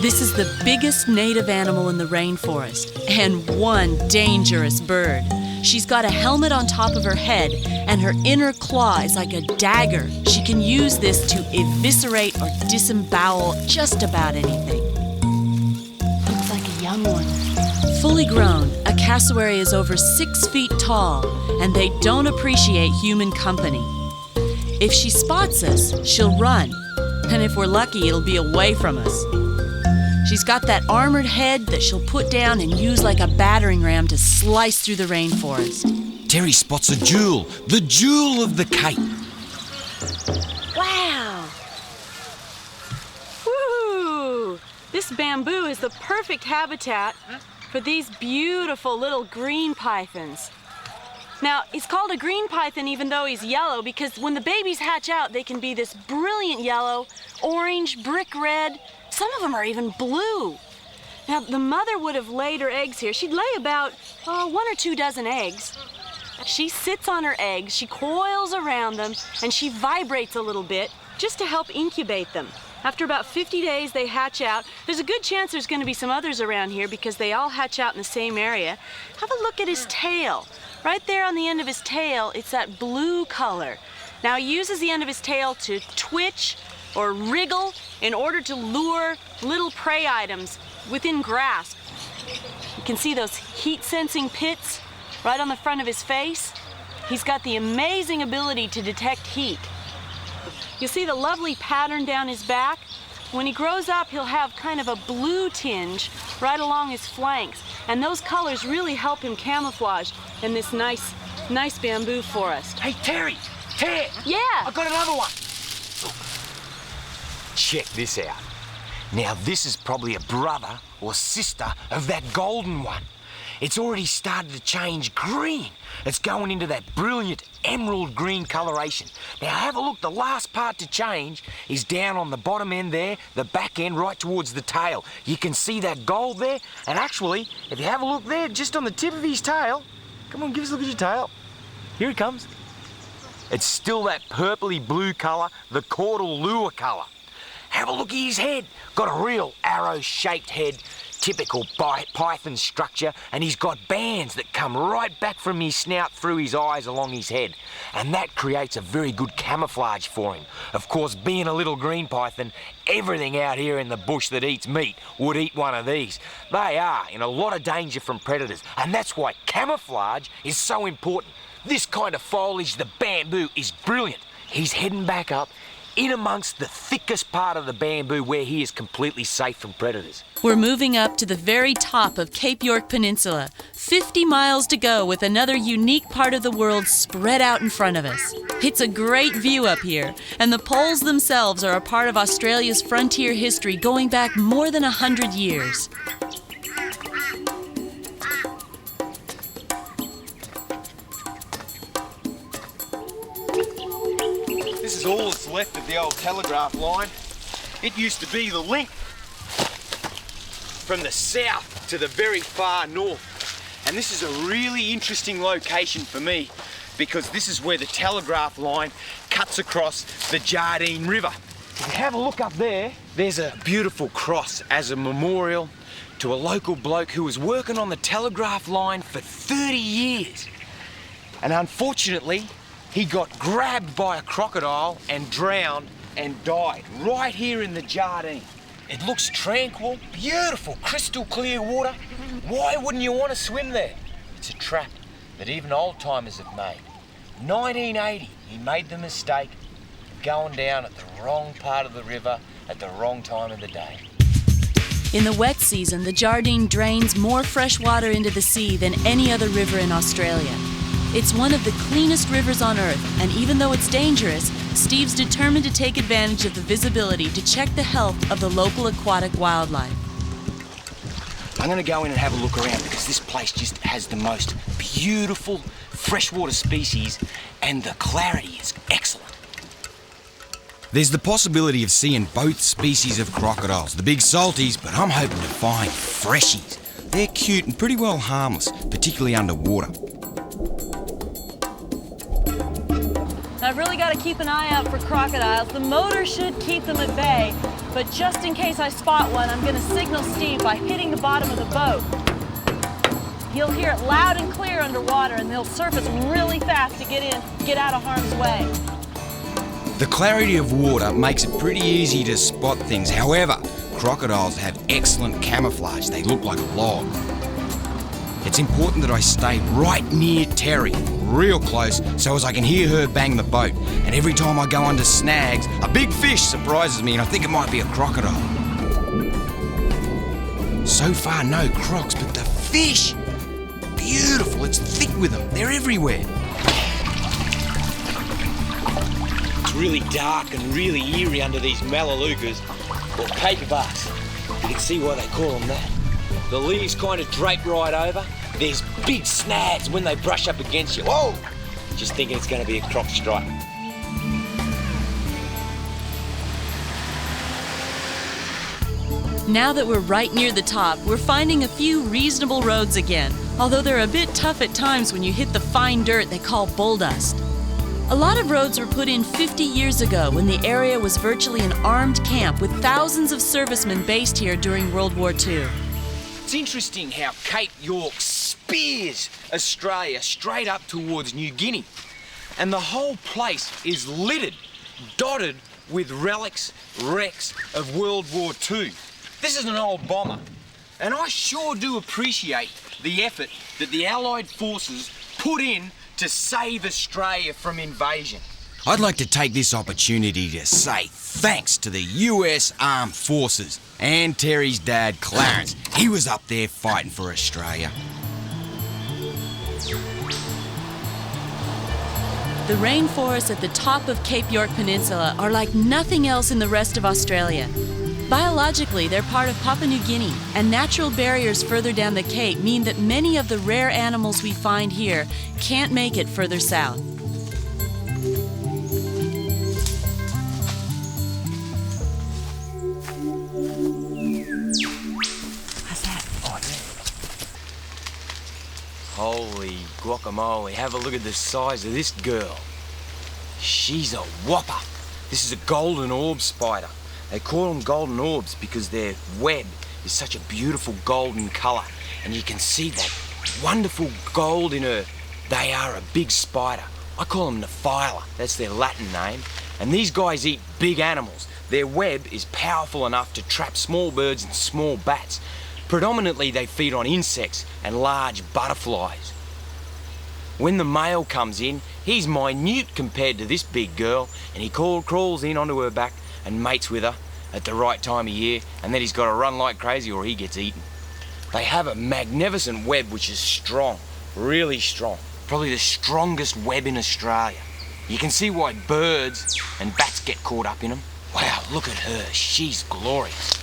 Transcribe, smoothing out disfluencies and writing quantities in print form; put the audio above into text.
This is the biggest native animal in the rainforest, and one dangerous bird. She's got a helmet on top of her head, and her inner claw is like a dagger. She can use this to eviscerate or disembowel just about anything. Looks like a young one. Fully grown, a cassowary is over 6 feet tall, and they don't appreciate human company. If she spots us, she'll run, and if we're lucky, it'll be away from us. She's got that armored head that she'll put down and use like a battering ram to slice through the rainforest. Terry spots a jewel, the jewel of the Cape. Wow! Woo! This bamboo is the perfect habitat for these beautiful little green pythons. Now, he's called a green python even though he's yellow because when the babies hatch out, they can be this brilliant yellow, orange, brick red. Some of them are even blue. Now, the mother would have laid her eggs here. She'd lay about 1 or 2 dozen eggs. She sits on her eggs, she coils around them, and she vibrates a little bit just to help incubate them. After about 50 days, they hatch out. There's a good chance there's going to be some others around here because they all hatch out in the same area. Have a look at his tail. Right there on the end of his tail, it's that blue color. Now, he uses the end of his tail to twitch or wriggle in order to lure little prey items within grasp. You can see those heat-sensing pits right on the front of his face. He's got the amazing ability to detect heat. You'll see the lovely pattern down his back. When he grows up, he'll have kind of a blue tinge right along his flanks, and those colors really help him camouflage in this nice bamboo forest. Hey, Terry! Terry! Yeah! I got another one! Check this out. Now, this is probably a brother or sister of that golden one. It's already started to change green. It's going into that brilliant emerald green coloration. Now, have a look. The last part to change is down on the bottom end there, the back end right towards the tail. You can see that gold there. And actually, if you have a look there, just on the tip of his tail, come on, give us a look at your tail. Here it comes. It's still that purpley blue colour, the caudal lure colour. Have a look at his head. Got a real arrow-shaped head, typical python structure, and he's got bands that come right back from his snout through his eyes along his head. And that creates a very good camouflage for him. Of course, being a little green python, everything out here in the bush that eats meat would eat one of these. They are in a lot of danger from predators, and that's why camouflage is so important. This kind of foliage, the bamboo, is brilliant. He's heading back up in amongst the thickest part of the bamboo where he is completely safe from predators. We're moving up to the very top of Cape York Peninsula. 50 miles to go with another unique part of the world spread out in front of us. It's a great view up here, and the poles themselves are a part of Australia's frontier history going back more than 100 years. This is all that's left of the old telegraph line. It used to be the link from the south to the very far north. And this is a really interesting location for me because this is where the telegraph line cuts across the Jardine River. If you have a look up there, there's a beautiful cross as a memorial to a local bloke who was working on the telegraph line for 30 years. And unfortunately, he got grabbed by a crocodile and drowned and died right here in the Jardine. It looks tranquil, beautiful, crystal clear water. Why wouldn't you want to swim there? It's a trap that even old timers have made. 1980, he made the mistake of going down at the wrong part of the river at the wrong time of the day. In the wet season, the Jardine drains more fresh water into the sea than any other river in Australia. It's one of the cleanest rivers on Earth, and even though it's dangerous, Steve's determined to take advantage of the visibility to check the health of the local aquatic wildlife. I'm going to go in and have a look around because this place just has the most beautiful freshwater species and the clarity is excellent. There's the possibility of seeing both species of crocodiles, the big salties, but I'm hoping to find freshies. They're cute and pretty well harmless, particularly underwater. I've really got to keep an eye out for crocodiles. The motor should keep them at bay, but just in case I spot one, I'm going to signal Steve by hitting the bottom of the boat. He'll hear it loud and clear underwater, and they'll surface really fast to get out of harm's way. The clarity of water makes it pretty easy to spot things. However, crocodiles have excellent camouflage. They look like a log. It's important that I stay right near Terry, real close, so as I can hear her bang the boat. And every time I go under snags, a big fish surprises me and I think it might be a crocodile. So far, no crocs, but the fish! Beautiful, it's thick with them. They're everywhere. It's really dark and really eerie under these melaleucas, or paperbacks. You can see why they call them that. The leaves kind of drape right over. There's big snags when they brush up against you. Whoa! Just thinking it's going to be a croc strike. Now that we're right near the top, we're finding a few reasonable roads again, although they're a bit tough at times when you hit the fine dirt they call bull dust. A lot of roads were put in 50 years ago when the area was virtually an armed camp with thousands of servicemen based here during World War II. It's interesting how Cape York spears Australia straight up towards New Guinea. And the whole place is littered, dotted with wrecks of World War II. This is an old bomber, and I sure do appreciate the effort that the Allied forces put in to save Australia from invasion. I'd like to take this opportunity to say thanks to the US Armed Forces and Terry's dad, Clarence. He was up there fighting for Australia. The rainforests at the top of Cape York Peninsula are like nothing else in the rest of Australia. Biologically, they're part of Papua New Guinea, and natural barriers further down the Cape mean that many of the rare animals we find here can't make it further south. What's that? Oh, yeah. Holy guacamole, have a look at the size of this girl. She's a whopper. This is a golden orb spider. They call them golden orbs because their web is such a beautiful golden colour, and you can see that wonderful gold in her. They are a big spider. I call them Nephyla, that's their Latin name. And these guys eat big animals. Their web is powerful enough to trap small birds and small bats. Predominantly they feed on insects and large butterflies. When the male comes in, he's minute compared to this big girl, and he crawls in onto her back and mates with her at the right time of year, and then he's got to run like crazy or he gets eaten. They have a magnificent web which is strong, really strong. Probably the strongest web in Australia. You can see why birds and bats get caught up in them. Wow, look at her, she's glorious.